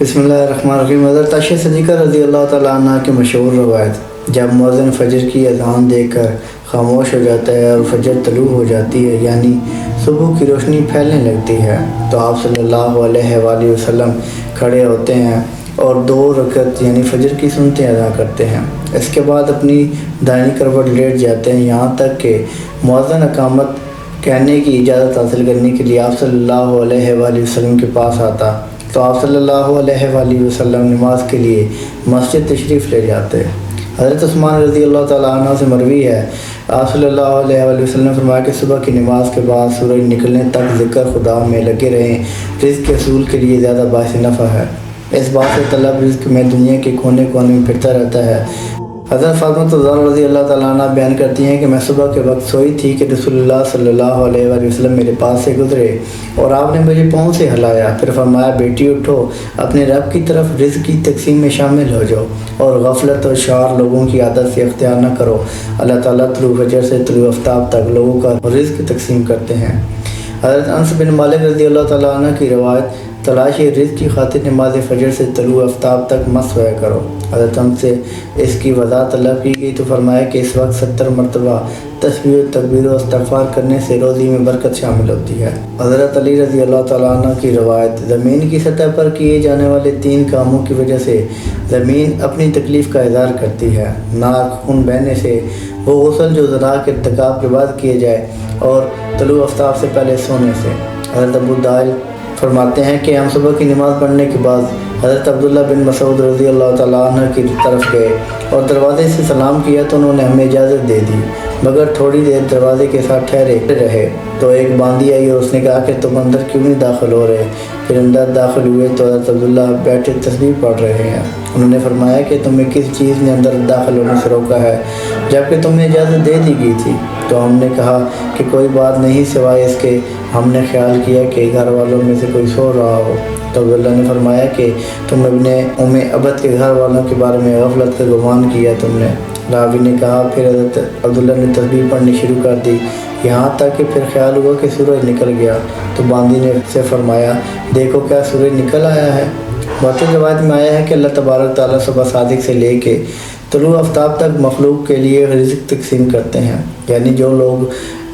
بسم اللہ الرحمن الرحیم۔ حضرت عائشہ صدیقہ رضی اللہ تعالیٰ عنہ کی مشہور روایت، جب مؤذن فجر کی اذان دے کر خاموش ہو جاتا ہے اور فجر طلوع ہو جاتی ہے، یعنی صبح کی روشنی پھیلنے لگتی ہے، تو آپ صلی اللہ علیہ وآلہ وسلم کھڑے ہوتے ہیں اور 2 رکعت یعنی فجر کی سنتیں ادا کرتے ہیں۔ اس کے بعد اپنی دائیں کروٹ لیٹ جاتے ہیں، یہاں تک کہ مؤذن اقامت کہنے کی اجازت حاصل کرنے کے لیے آپ صلی اللہ علیہ وآلہ وسلم کے پاس آتا، تو آپ صلی اللہ علیہ وآلہ وسلم نماز کے لیے مسجد تشریف لے جاتے۔ حضرت عثمان رضی اللہ تعالیٰ عنہ سے مروی ہے، آپ صلی اللہ علیہ وآلہ وسلم نے فرمایا کہ صبح کی نماز کے بعد سورج نکلنے تک ذکر خدا میں لگے رہیں، رزق کے حصول کے لیے زیادہ باعث نفع ہے۔ اس بات سے طلب رزق میں دنیا کے کونے کونے میں پھرتا رہتا ہے۔ حضرت فاطمہ الزہرا رضی اللہ تعالیٰ عنہ بیان کرتی ہیں کہ میں صبح کے وقت سوئی تھی کہ رسول اللہ صلی اللہ علیہ وآلہ وسلم میرے پاس سے گزرے اور آپ نے مجھے پاؤں سے ہلایا، پھر فرمایا بیٹی اٹھو، اپنے رب کی طرف رزق کی تقسیم میں شامل ہو جاؤ اور غفلت اور شعار لوگوں کی عادت سے اختیار نہ کرو۔ اللہ تعالیٰ طلوع فجر سے طلوع آفتاب تک لوگوں کا رزق تقسیم کرتے ہیں۔ حضرت انس بن مالک رضی اللہ تعالیٰ عنہ کی روایت، تلاش رزق کی خاطر نماز فجر سے طلوع آفتاب تک مت سویا کرو۔ حضرت ہم سے اس کی وضاحت طلب کی گئی تو فرمایا کہ اس وقت 70 مرتبہ تسبیح و تکبیر و استغفار کرنے سے روزی میں برکت شامل ہوتی ہے۔ حضرت علی رضی اللہ تعالیٰ عنہ کی روایت، زمین کی سطح پر کیے جانے والے 3 کاموں کی وجہ سے زمین اپنی تکلیف کا اظہار کرتی ہے: ناک خون بہنے سے، وہ غسل جو ذرا کے ارتکاب کے بعد کیے جائے، اور طلوع آفتاب سے پہلے سونے سے۔ حضرت ابو دائل فرماتے ہیں کہ ہم صبح کی نماز پڑھنے کے بعد حضرت عبداللہ بن مسعود رضی اللہ تعالیٰ عنہ کی طرف گئے اور دروازے سے سلام کیا تو انہوں نے ہمیں اجازت دے دی، مگر تھوڑی دیر دروازے کے ساتھ ٹھہرے رہے تو ایک باندی آئی اور اس نے کہا کہ تم اندر کیوں نہیں داخل ہو رہے؟ پھر اندر داخل ہوئے تو حضرت عبداللہ بیٹھے تسبیح پڑھ رہے ہیں۔ انہوں نے فرمایا کہ تمہیں کس چیز نے اندر داخل ہونے سے روکا ہے جبکہ تمہیں اجازت دے دی گئی تھی؟ تو ہم نے کہا کہ کوئی بات نہیں سوائے اس کے ہم نے خیال کیا کہ گھر والوں میں سے کوئی سو رہا ہو۔ تو عبداللہ نے فرمایا کہ تم ابن ام عبد کے گھر والوں کے بارے میں غفلت کا گمان کیا تم نے۔ راوی نے کہا پھر حضرت عبداللہ نے تسبیح پڑھنی شروع کر دی، یہاں تک کہ پھر خیال ہوا کہ سورج نکل گیا، تو باندی نے سے فرمایا دیکھو کیا سورج نکل آیا ہے۔ باقی روایت میں آیا ہے کہ اللہ تبارک تعالیٰ صبح صادق سے لے کے طلوع آفتاب تک مخلوق کے لیے رزق تقسیم کرتے ہیں، یعنی جو لوگ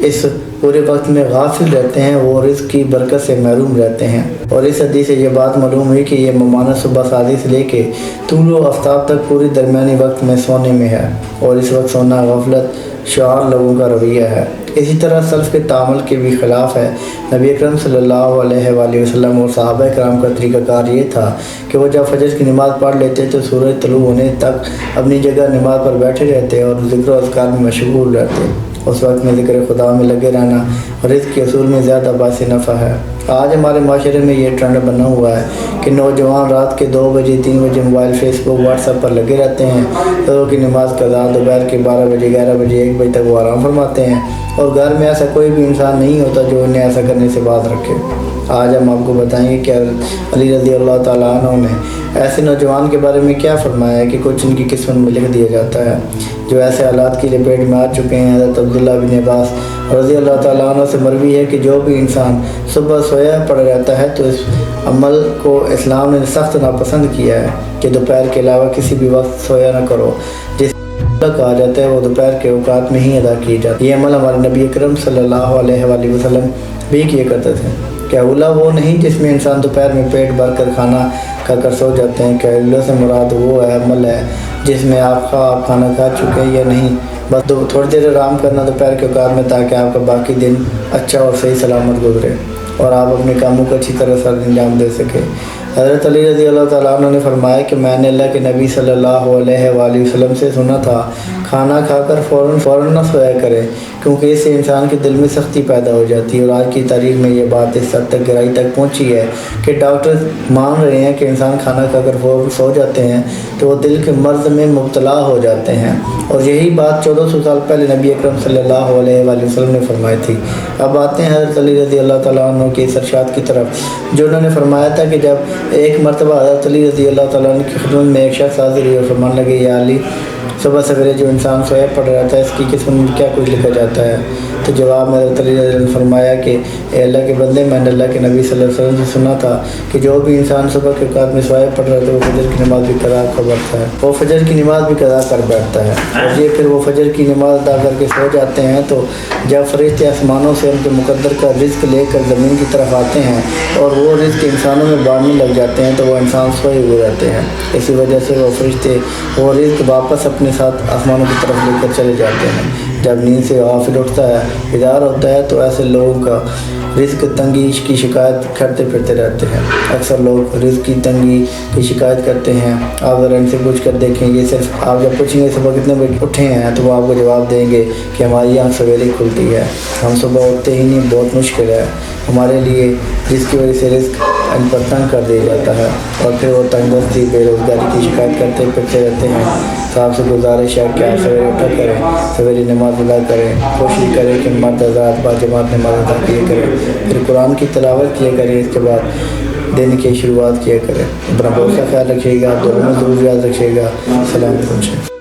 اس پورے وقت میں غافل رہتے ہیں وہ رزق کی برکت سے محروم رہتے ہیں۔ اور اس حدیث سے یہ بات معلوم ہوئی کہ یہ ممانعت صبح صادق سے لے کے طلوع آفتاب تک پوری درمیانی وقت میں سونے میں ہے، اور اس وقت سونا غفلت شعار لوگوں کا رویہ ہے۔ اسی طرح سلف کے تعامل کے بھی خلاف ہے۔ نبی اکرم صلی اللہ علیہ وآلہ وسلم اور صحابہ کرام کا طریقہ کار یہ تھا کہ وہ جب فجر کی نماز پڑھ لیتے تو سورج طلوع ہونے تک اپنی جگہ نماز پر بیٹھے رہتے اور ذکر و اذکار میں مشغول رہتے۔ اس وقت میں ذکر خدا میں لگے رہنا رزق کے حصول میں زیادہ باعث نفع ہے۔ آج ہمارے معاشرے میں یہ ٹرینڈ بنا ہوا ہے کہ نوجوان رات کے 2 بجے 3 بجے موبائل فیس بک واٹس ایپ پر لگے رہتے ہیں، صبح کی نماز قضا دوپہر کے 12 بجے 11 بجے 1 بجے تک وہ آرام فرماتے ہیں، اور گھر میں ایسا کوئی بھی انسان نہیں ہوتا جو انہیں ایسا کرنے سے باز رکھے۔ آج ہم آپ کو بتائیں گے کہ علی رضی اللہ تعالیٰ عنہ نے ایسے نوجوان کے بارے میں کیا فرمایا ہے کہ کچھ ان کی قسمت میں لکھ دیا جاتا ہے جو ایسے حالات کی لپیٹ میں آ چکے ہیں۔ حضرت عبداللہ بن عباس رضی اللہ تعالیٰ عنہ سے مروی ہے کہ جو بھی انسان صبح سویا پڑ جاتا ہے تو اس عمل کو اسلام نے سخت ناپسند کیا ہے کہ دوپہر کے علاوہ کسی بھی وقت سویا نہ کرو۔ جس کہا جاتا ہے وہ دوپہر کے اوقات میں ہی ادا کی جاتی ہے۔ یہ عمل ہمارے نبی اکرم صلی اللہ علیہ وآلہ وسلم بھی کیا کرتے تھے۔ قیلولہ وہ نہیں جس میں انسان دوپہر میں پیٹ بھر کر کھانا کھا کر سو جاتے ہیں۔ قیلولہ سے مراد وہ عمل ہے جس میں آپ کھانا کھا چکے ہیں یا نہیں، بس تھوڑی دیر آرام کرنا دوپہر کے اوقات میں تاکہ آپ کا باقی دن اچھا اور صحیح سلامت گزرے اور آپ اپنے کاموں کو اچھی طرح سر انجام دے سکیں۔ حضرت علی رضی اللہ تعالیٰ عنہ نے فرمایا کہ میں نے اللہ کے نبی صلی اللہ علیہ وآلہ وسلم سے سنا تھا کھانا کھا کر فوراً نہ سویا کرے، کیونکہ اس سے انسان کے دل میں سختی پیدا ہو جاتی ہے۔ اور آج کی تاریخ میں یہ بات اس حد تک گہرائی تک پہنچی ہے کہ ڈاکٹر مان رہے ہیں کہ انسان کھانا کھا کر فوراً سو جاتے ہیں تو وہ دل کے مرض میں مبتلا ہو جاتے ہیں، اور یہی بات 1400 سال پہلے نبی اکرم صلی اللہ علیہ وآلہ وسلم نے فرمائی تھی۔ اب آتے ہیں حضرت علی رضی اللہ تعالیٰ عنہ کے اس ارشاد کی طرف جو انہوں نے فرمایا تھا کہ جب ایک مرتبہ حضرت علی رضی اللہ تعالیٰ عنہ کی خدمت میں ایک شخص حاضر ہوئی اور فرمان لگے یا علی، صبح سویرے جو انسان سویا پڑ رہا تھا اس کی قسمت میں کیا کچھ لکھا جاتا ہے؟ تو جواب میں حضرت علی رضی اللہ عنہ نے فرمایا کہ اے اللہ کے بندے، میں نے اللہ کے نبی صلی اللہ علیہ وسلم سے سنا تھا کہ جو بھی انسان صبح کے اوقات میں سوائے پڑھ رہا ہے تو وہ فجر کی نماز بھی قضا کر بیٹھتا ہے، وہ فجر کی نماز بھی قضا کر بیٹھتا ہے، اور یہ پھر وہ فجر کی نماز ادا کر کے سو جاتے ہیں تو جب فرشتے آسمانوں سے ان کے مقدر کا رزق لے کر زمین کی طرف آتے ہیں اور وہ رزق انسانوں میں بانٹنے لگ جاتے ہیں تو وہ انسان سوئے ہوئے رہتے ہیں، اسی وجہ سے وہ فرشتے وہ رزق واپس اپنے ساتھ آسمانوں کی طرف لے کر چلے جاتے ہیں۔ جب نیند سے غافل اٹھتا ہے، بیدار ہوتا ہے تو ایسے لوگوں کا رزق تنگی کی شکایت کرتے پھرتے رہتے ہیں۔ اکثر لوگ رزق کی تنگی کی شکایت کرتے ہیں۔ آپ ذرا ان سے پوچھ کر دیکھیں، یہ صرف آپ جب پوچھیں گے صبح کتنے بجے اٹھے ہیں تو وہ آپ کو جواب دیں گے کہ ہماری آنکھ سویرے کھلتی ہے، ہم صبح اٹھتے ہی نہیں، بہت مشکل ہے ہمارے لیے، جس کی وجہ سے رزق ان پر تنگ کر دیا جاتا ہے، اور پھر وہ تنگ دستی بے روزگاری کی شکایت کرتے پھرتے رہتے ہیں۔ صاحب سے گزارش ہے کہ آپ سویرے اٹھا کریں، سویرے نماز ادا کریں، کوشش کریں کہ مرد حضرات باجماعت نماز ادا کیا کریں، پھر قرآن کی تلاوت کیا کریں، اس کے بعد دن کی شروعات کیا کریں۔ اپنا بہت سا خیال رکھیے گا، دعاؤں میں ضرور یاد رکھیے گا۔ السلام علیکم۔